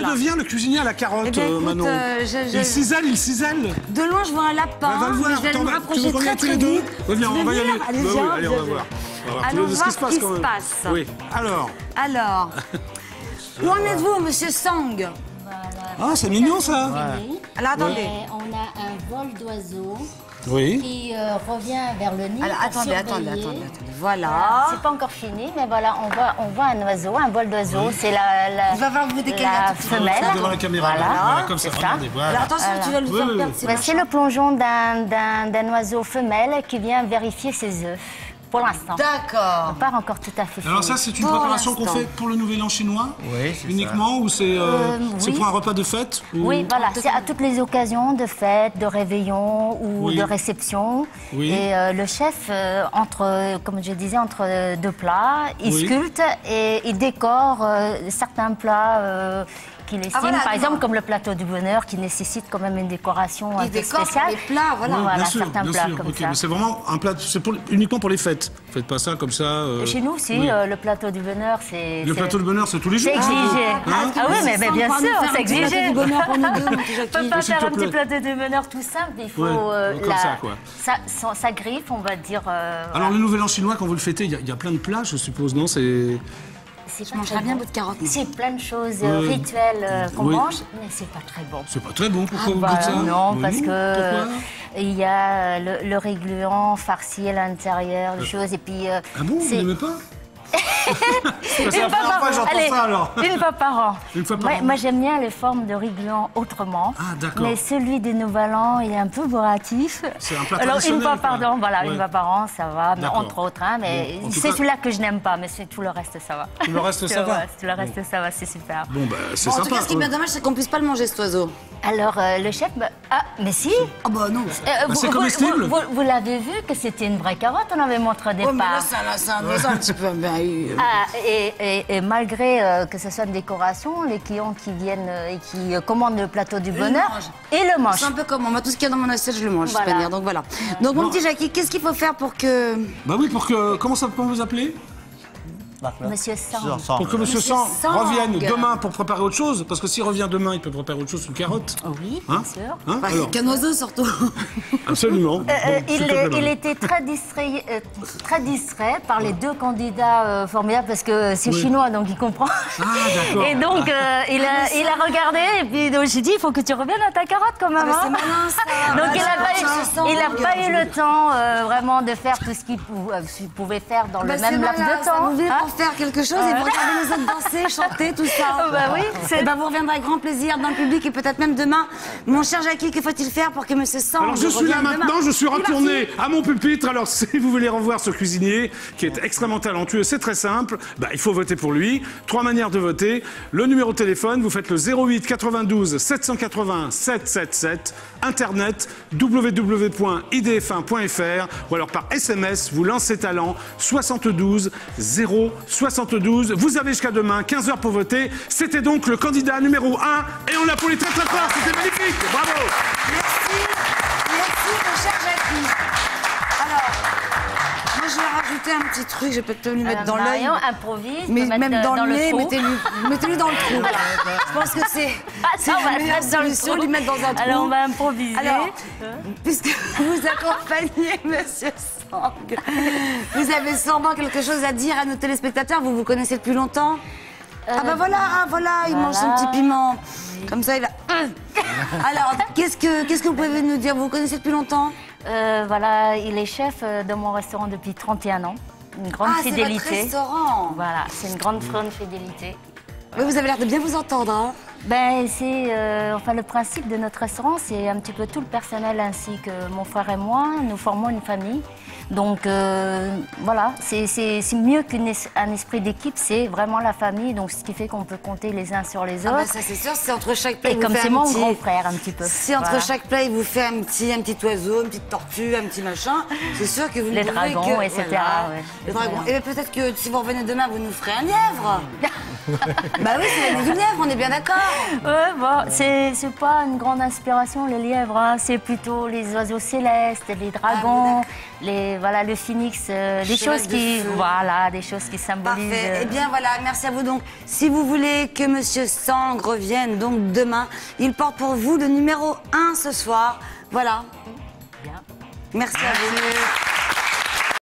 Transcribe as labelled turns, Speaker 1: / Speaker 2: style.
Speaker 1: que devient le cuisinier à la carotte,
Speaker 2: Eh bien, écoute,
Speaker 1: Manon Il cisèle, il cisèle.
Speaker 2: De loin, je vois un lapin.
Speaker 1: Va le voir,
Speaker 2: je vais
Speaker 1: attends,
Speaker 2: me
Speaker 1: tu
Speaker 2: rapprocher
Speaker 1: veux qu'on y aille tous
Speaker 2: très
Speaker 1: les deux
Speaker 2: vite.
Speaker 1: Viens, on va y aller.
Speaker 2: Allez,
Speaker 1: Bah oui,
Speaker 2: viens,
Speaker 1: allez, on va voir.
Speaker 2: Allons voir ce qui
Speaker 1: quand
Speaker 2: se
Speaker 1: même.
Speaker 2: passe.
Speaker 1: Oui, alors.
Speaker 2: Alors, où en êtes-vous, monsieur Sang?
Speaker 1: Ah, c'est mignon ça.
Speaker 2: Alors, attendez.
Speaker 3: Et on a un vol d'oiseaux
Speaker 1: Oui.
Speaker 3: qui revient vers le nid.
Speaker 2: Alors,
Speaker 3: pour
Speaker 2: attendez.
Speaker 3: surveiller.
Speaker 2: Voilà.
Speaker 3: C'est pas encore fini, mais voilà, on voit un oiseau, un vol d'oiseau. C'est la
Speaker 2: Il va falloir vous décaler
Speaker 3: la
Speaker 2: un tout petit peu.
Speaker 3: femelle.
Speaker 1: Devant la caméra,
Speaker 3: Voilà,
Speaker 1: voilà, comme ça.
Speaker 3: c'est ça.
Speaker 1: Regardez, voilà.
Speaker 2: Alors, attention, tu vas lui faire perdre ses
Speaker 3: Ben, c'est le plongeon d'un oiseau femelle qui vient vérifier ses œufs. Pour l'instant.
Speaker 2: D'accord.
Speaker 3: Pas encore tout à fait fini.
Speaker 1: Alors ça, c'est une
Speaker 2: Pour
Speaker 1: préparation qu'on
Speaker 2: l'instant.
Speaker 1: fait pour le Nouvel An chinois
Speaker 4: Oui, c'est
Speaker 1: uniquement, ou c'est
Speaker 3: oui.
Speaker 1: pour un repas de fête ou...
Speaker 3: Oui, voilà, c'est à toutes les occasions de fête, de réveillon ou
Speaker 1: Oui.
Speaker 3: de réception.
Speaker 1: Oui.
Speaker 3: Et le chef, comme je disais, entre deux plats, il
Speaker 1: Oui.
Speaker 3: sculpte et il décore certains plats qu'il estime,
Speaker 2: voilà,
Speaker 3: par
Speaker 2: non.
Speaker 3: exemple comme le plateau du bonheur qui nécessite quand même une décoration un
Speaker 2: Il
Speaker 3: peu
Speaker 2: décore
Speaker 3: spéciale.
Speaker 2: les plats, voilà.
Speaker 3: Voilà,
Speaker 1: bien sûr,
Speaker 3: certains
Speaker 1: bien
Speaker 3: plats
Speaker 1: sûr.
Speaker 3: comme
Speaker 1: Ok,
Speaker 3: ça.
Speaker 1: mais c'est vraiment un plat, c'est uniquement pour les fêtes. Faites pas ça comme ça.
Speaker 3: Chez nous aussi,
Speaker 1: oui.
Speaker 3: le plateau du bonheur, c'est...
Speaker 1: Le plateau de bonheur, c'est tous les jours.
Speaker 3: C'est exigé.
Speaker 1: Hein
Speaker 3: Ah oui, mais bien sûr, c'est exigé.
Speaker 2: Du bonheur pour nous deux, mon petit
Speaker 3: On
Speaker 2: Jackie.
Speaker 3: peut pas
Speaker 1: S'il
Speaker 3: faire
Speaker 1: te
Speaker 3: un petit
Speaker 1: plaît.
Speaker 3: plateau de bonheur tout simple, il faut
Speaker 1: Ouais, comme ça, quoi.
Speaker 3: sa griffe, on va dire.
Speaker 1: Alors le Nouvel An chinois, quand vous le fêtez, il y a plein de plats, je suppose, non? C'est...
Speaker 3: je
Speaker 2: mangerais bien un bout de carotte, moi.
Speaker 3: C'est plein de choses
Speaker 1: Oui.
Speaker 3: rituelles qu'on
Speaker 1: Oui.
Speaker 3: mange, mais c'est pas très bon.
Speaker 1: C'est pas très bon, pourquoi vous
Speaker 3: Voilà,
Speaker 1: dites ça?
Speaker 3: non,
Speaker 1: Oui.
Speaker 3: parce que
Speaker 1: Pourquoi
Speaker 3: il y a le régluant farci à l'intérieur, des choses, et puis.
Speaker 1: Ah bon, vous
Speaker 3: c'est-
Speaker 1: n'aimez pas? C'est
Speaker 3: Une
Speaker 1: la
Speaker 3: fois
Speaker 1: première fois
Speaker 3: par
Speaker 1: que j'entends
Speaker 3: Allez,
Speaker 1: ça, alors.
Speaker 3: une fois par an.
Speaker 1: Une fois par an.
Speaker 3: Moi, j'aime bien les formes de régluant autrement.
Speaker 1: Ah, d'accord.
Speaker 3: Mais celui des Nouvel An, il est un peu bourratif.
Speaker 1: C'est un plat
Speaker 3: Alors, une
Speaker 1: traditionnel,
Speaker 3: fois,
Speaker 1: quoi.
Speaker 3: pardon, voilà,
Speaker 1: Ouais.
Speaker 3: une fois par an, ça va, mais
Speaker 1: D'accord.
Speaker 3: entre autres, hein, mais
Speaker 1: Bon, en tout
Speaker 3: c'est
Speaker 1: cas-
Speaker 3: celui-là que je n'aime pas, mais tout le reste, ça va.
Speaker 1: Tout le reste, ça va.
Speaker 3: Ouais, tout le reste, ça va, c'est super.
Speaker 1: Bon, bah, c'est
Speaker 2: En
Speaker 1: sympa.
Speaker 2: tout cas, ce qui est bien dommage, c'est qu'on puisse pas le manger, cet oiseau.
Speaker 3: Alors, le chef, ah, mais si.
Speaker 2: Ah bah non.
Speaker 1: c'est comestible.
Speaker 3: Vous l'avez vu que c'était une vraie carotte, on avait montré au départ.
Speaker 2: Oh, mais là, c'est un oiseau un petit peu... Ben,
Speaker 3: Ah, et malgré que ce soit une décoration, les clients qui viennent et qui commandent le plateau du bonheur,
Speaker 2: mangent.
Speaker 3: ils le mangent.
Speaker 2: c'est un peu comme moi. Tout ce qu'il y a dans mon assiette, je le mange,
Speaker 3: Voilà.
Speaker 2: je peux dire. Donc voilà. Donc mon petit Jackie, qu'est-ce qu'il faut faire pour que...
Speaker 1: Bah oui, pour que... Comment vous appelez?
Speaker 3: Monsieur Sang.
Speaker 1: Pour que Monsieur
Speaker 2: Monsieur
Speaker 1: Sang
Speaker 2: Sang.
Speaker 1: revienne demain pour préparer autre chose. Parce que s'il revient demain, il peut préparer autre chose sous carotte.
Speaker 3: Oui,
Speaker 1: Hein
Speaker 3: bien sûr.
Speaker 1: Hein
Speaker 2: Enfin,
Speaker 1: Alors,
Speaker 2: qu'un oiseau, surtout.
Speaker 1: absolument. Bon, s'il te plaît,
Speaker 3: Il
Speaker 1: Manon.
Speaker 3: était très distrait par les deux candidats formidables parce que c'est chinois, donc il comprend.
Speaker 1: Ah, d'accord.
Speaker 3: Et donc, il a regardé et puis donc, j'ai dit, il faut que tu reviennes à ta carotte quand même.
Speaker 2: mais c'est
Speaker 3: hein.
Speaker 2: malin, ça.
Speaker 3: Donc,
Speaker 2: Bah,
Speaker 3: il n'a pas eu le temps vraiment de faire tout ce qu'il pouvait faire dans le
Speaker 2: Bah,
Speaker 3: même
Speaker 2: c'est
Speaker 3: laps
Speaker 2: malin,
Speaker 3: de
Speaker 2: ça.
Speaker 3: temps.
Speaker 2: Vous venez
Speaker 3: hein.
Speaker 2: pour faire quelque chose et vous regardez les autres danser, chanter, tout ça.
Speaker 3: Bah oui,
Speaker 2: Et ben vous reviendrez avec grand plaisir dans le public et peut-être même demain. Mon cher Jackie, que faut-il faire pour que Monsieur Sang
Speaker 1: Alors je suis là
Speaker 2: revienne demain?
Speaker 1: maintenant, je suis
Speaker 2: Il est
Speaker 1: retourné
Speaker 2: parti.
Speaker 1: à mon pupitre. Alors si vous voulez revoir ce cuisinier qui est extrêmement talentueux, c'est très simple. Bah, il faut voter pour lui. 3 manières de voter. Le numéro de téléphone, vous faites le 08 92 780 777. Internet www.idf1.fr ou alors par SMS, vous lancez talent 72 072. Vous avez jusqu'à demain 15h pour voter. C'était donc le candidat numéro 1 et on l'applaudit très très fort. C'était magnifique. Bravo.
Speaker 2: Merci, mon cher Jackie. Alors, moi je vais rajouter un petit truc, je peux peut-être lui mettre dans l'œil.
Speaker 3: Marion improvise,
Speaker 2: Mais
Speaker 3: peut mettre
Speaker 2: même dans le nez,
Speaker 3: trou.
Speaker 2: mettez-lui dans le trou. Je pense que c'est
Speaker 3: Attends, on va
Speaker 2: la
Speaker 3: le
Speaker 2: meilleure
Speaker 3: mettre dans le
Speaker 2: solution,
Speaker 3: trou.
Speaker 2: lui mettre dans un trou.
Speaker 3: Alors, on va improviser.
Speaker 2: Alors, puisque vous accompagnez Monsieur Sang, vous avez sûrement quelque chose à dire à nos téléspectateurs. Vous vous connaissez depuis longtemps? Ah bah voilà, il mange son petit piment. Comme ça, il a... Alors, qu'est-ce que vous pouvez nous dire? Vous vous connaissez depuis longtemps?
Speaker 3: Voilà, il est chef de mon restaurant depuis 31 ans. Une grande
Speaker 2: Ah, c'est votre
Speaker 3: fidélité.
Speaker 2: restaurant.
Speaker 3: Voilà, c'est une grande fidélité.
Speaker 2: Oui, vous avez l'air de bien vous entendre, hein?
Speaker 3: Ben, c'est, enfin, le principe de notre restaurant, c'est un petit peu tout le personnel ainsi que mon frère et moi. Nous formons une famille. Donc, voilà, c'est mieux qu'un esprit d'équipe, c'est vraiment la famille. Donc, ce qui fait qu'on peut compter les uns sur les
Speaker 2: Ah
Speaker 3: autres.
Speaker 2: bah ça c'est sûr, c'est entre chaque plat.
Speaker 3: Et
Speaker 2: il vous
Speaker 3: comme
Speaker 2: fait
Speaker 3: c'est
Speaker 2: un
Speaker 3: mon
Speaker 2: petit-
Speaker 3: grand frère, un petit peu.
Speaker 2: Si entre
Speaker 3: Voilà.
Speaker 2: chaque plat, il vous fait un petit oiseau, une petite tortue, un petit machin, c'est sûr que vous ne
Speaker 3: Les
Speaker 2: pouvez
Speaker 3: dragons,
Speaker 2: que...
Speaker 3: etc.,
Speaker 2: Voilà.
Speaker 3: ouais.
Speaker 2: Les dragons. Et peut-être que si vous revenez demain, vous nous ferez un lièvre. Bah oui, c'est l'année du lièvre, on est bien d'accord.
Speaker 3: Ouais, bon, c'est pas une grande inspiration, les lièvres. Hein. C'est plutôt les oiseaux célestes, les dragons, voilà, le phénix, des choses qui, voilà, des choses qui symbolisent.
Speaker 2: Parfait. Eh bien voilà, merci à vous. Donc, si vous voulez que Monsieur Sang revienne donc demain, il porte pour vous le numéro 1 ce soir. Voilà.
Speaker 3: Bien.
Speaker 2: Merci à vous.